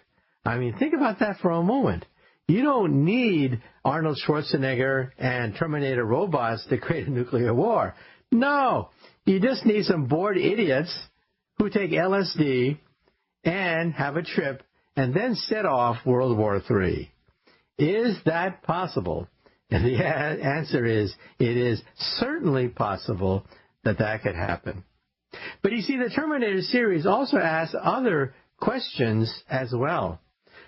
I mean, think about that for a moment. You don't need Arnold Schwarzenegger and Terminator robots to create a nuclear war. No, you just need some bored idiots who take LSD and have a trip and then set off World War III. Is that possible? And the answer is, it is certainly possible that that could happen. But you see, the Terminator series also asks other questions as well.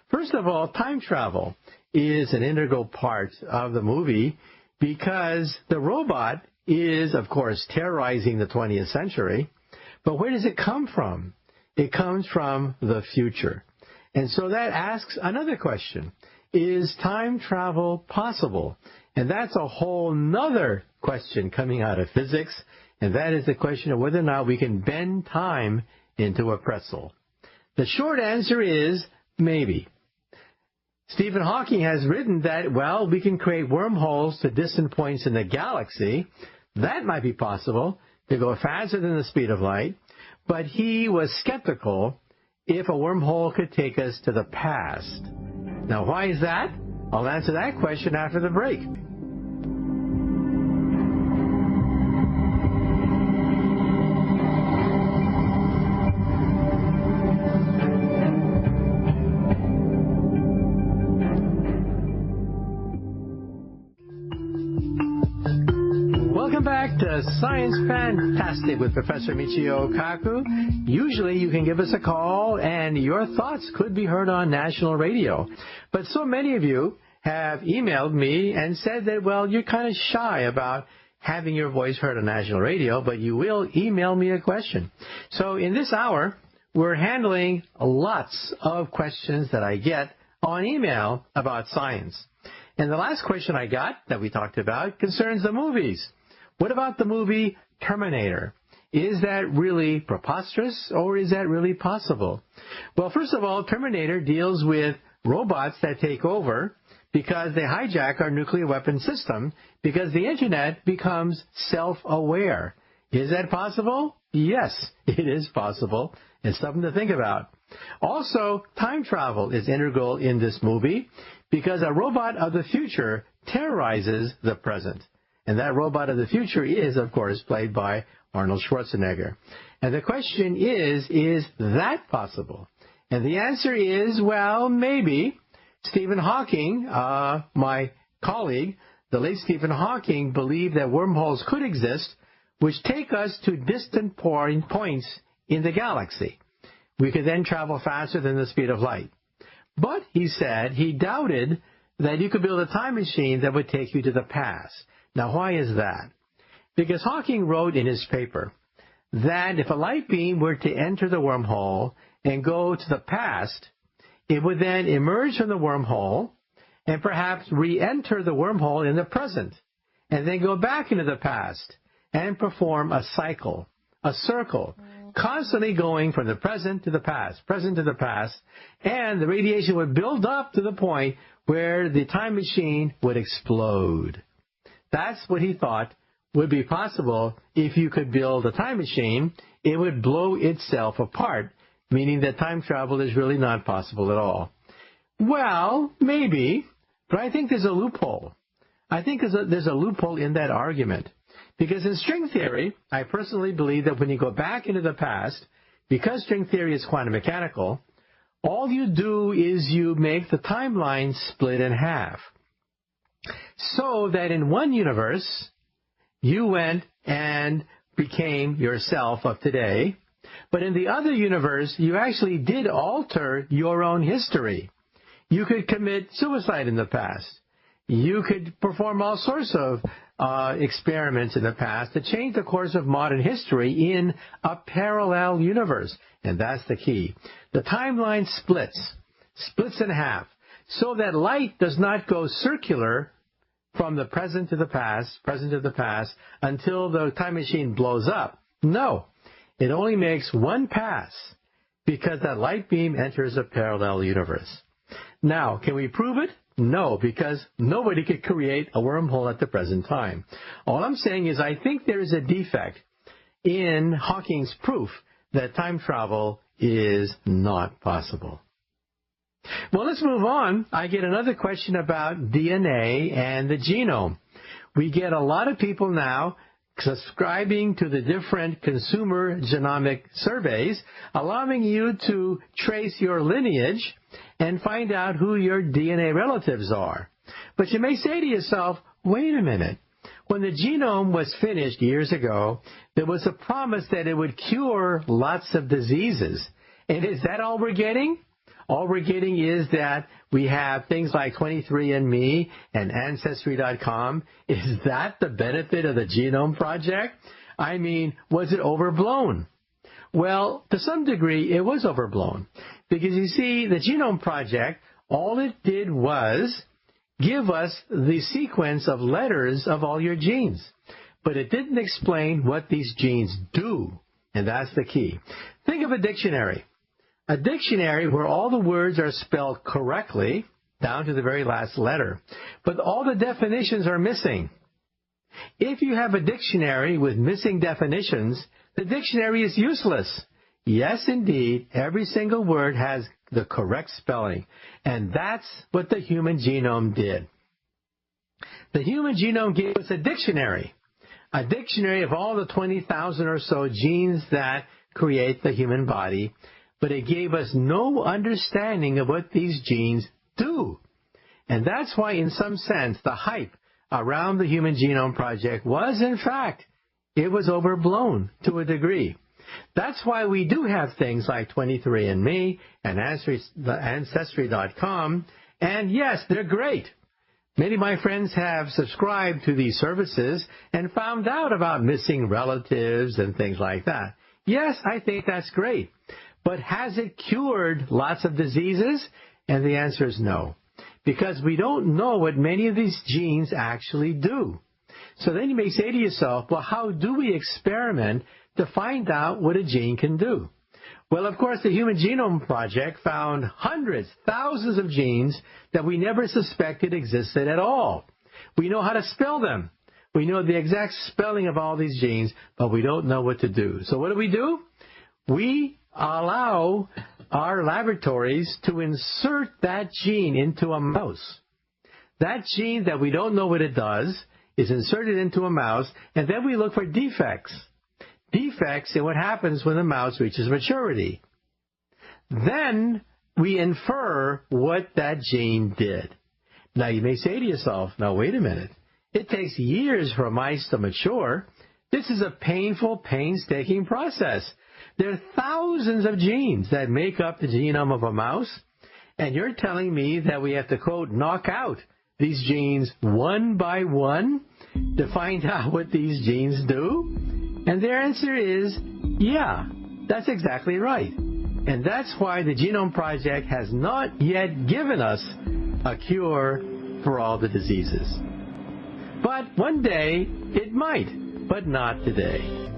First of all, time travel is an integral part of the movie because the robot is, of course, terrorizing the 20th century. But where does it come from? It comes from the future. And so that asks another question. Is time travel possible? And that's a whole nother question coming out of physics, and that is the question of whether or not we can bend time into a pretzel. The short answer is maybe. Stephen Hawking has written that, well, we can create wormholes to distant points in the galaxy. That might be possible to go faster than the speed of light. But he was skeptical if a wormhole could take us to the past. Now, why is that? I'll answer that question after the break. to Science Fantastic with Professor Michio Kaku. Usually you can give us a call and your thoughts could be heard on national radio. But so many of you have emailed me and said that, well, you're kind of shy about having your voice heard on national radio, but you will email me a question. So in this hour, we're handling lots of questions that I get on email about science. And the last question I got that we talked about concerns the movies. What about the movie Terminator? Is that really preposterous or is that really possible? Well, first of all, Terminator deals with robots that take over because they hijack our nuclear weapon system because the Internet becomes self-aware. Is that possible? Yes, it is possible. It's something to think about. Also, time travel is integral in this movie because a robot of the future terrorizes the present. And that robot of the future is, of course, played by Arnold Schwarzenegger. And the question is that possible? And the answer is, well, maybe. Stephen Hawking, my colleague, the late Stephen Hawking, believed that wormholes could exist, which take us to distant points in the galaxy. We could then travel faster than the speed of light. But, he said, he doubted that you could build a time machine that would take you to the past. Now, why is that? Because Hawking wrote in his paper that if a light beam were to enter the wormhole and go to the past, it would then emerge from the wormhole and perhaps re-enter the wormhole in the present, and then go back into the past and perform a cycle, a circle, constantly going from the present to the past, and the radiation would build up to the point where the time machine would explode. That's what he thought would be possible if you could build a time machine. It would blow itself apart, meaning that time travel is really not possible at all. Well, maybe, but I think there's a loophole. I think there's a loophole in that argument. Because in string theory, I personally believe that when you go back into the past, because string theory is quantum mechanical, all you do is you make the timeline split in half. So that in one universe, you went and became yourself of today, but in the other universe, you actually did alter your own history. You could commit suicide in the past. You could perform all sorts of experiments in the past to change the course of modern history in a parallel universe. And that's the key. The timeline splits in half, so that light does not go circular from the present to the past, until the time machine blows up. No, it only makes one pass because that light beam enters a parallel universe. Now, can we prove it? No, because nobody could create a wormhole at the present time. All I'm saying is I think there is a defect in Hawking's proof that time travel is not possible. Well, let's move on. I get another question about DNA and the genome. We get a lot of people now subscribing to the different consumer genomic surveys, allowing you to trace your lineage and find out who your DNA relatives are. But you may say to yourself, wait a minute. When the genome was finished years ago, there was a promise that it would cure lots of diseases. And is that all we're getting? All we're getting is that we have things like 23andMe and Ancestry.com. Is that the benefit of the Genome Project? I mean, was it overblown? Well, to some degree, it was overblown. Because you see, the Genome Project, all it did was give us the sequence of letters of all your genes. But it didn't explain what these genes do. And that's the key. Think of a dictionary. A dictionary where all the words are spelled correctly, down to the very last letter, but all the definitions are missing. If you have a dictionary with missing definitions, the dictionary is useless. Yes, indeed, every single word has the correct spelling, and that's what the human genome did. The human genome gave us a dictionary of all the 20,000 or so genes that create the human body, but it gave us no understanding of what these genes do. And that's why, in some sense, the hype around the Human Genome Project was, in fact, it was overblown to a degree. That's why we do have things like 23andMe and Ancestry.com, and yes, they're great. Many of my friends have subscribed to these services and found out about missing relatives and things like that. Yes, I think that's great. But has it cured lots of diseases? And the answer is no, because we don't know what many of these genes actually do. So then you may say to yourself, well, how do we experiment to find out what a gene can do? Well, of course, the Human Genome Project found hundreds, thousands of genes that we never suspected existed at all. We know how to spell them. We know the exact spelling of all these genes, but we don't know what to do. So what do? We allow our laboratories to insert that gene into a mouse. That gene that we don't know what it does is inserted into a mouse, and then we look for defects. Defects in what happens when the mouse reaches maturity. Then we infer what that gene did. Now you may say to yourself, now wait a minute. It takes years for mice to mature. This is a painful, painstaking process. There are thousands of genes that make up the genome of a mouse, and you're telling me that we have to, quote, knock out these genes one by one to find out what these genes do? And their answer is, yeah, that's exactly right. And that's why the Genome Project has not yet given us a cure for all the diseases. But one day, it might, but not today.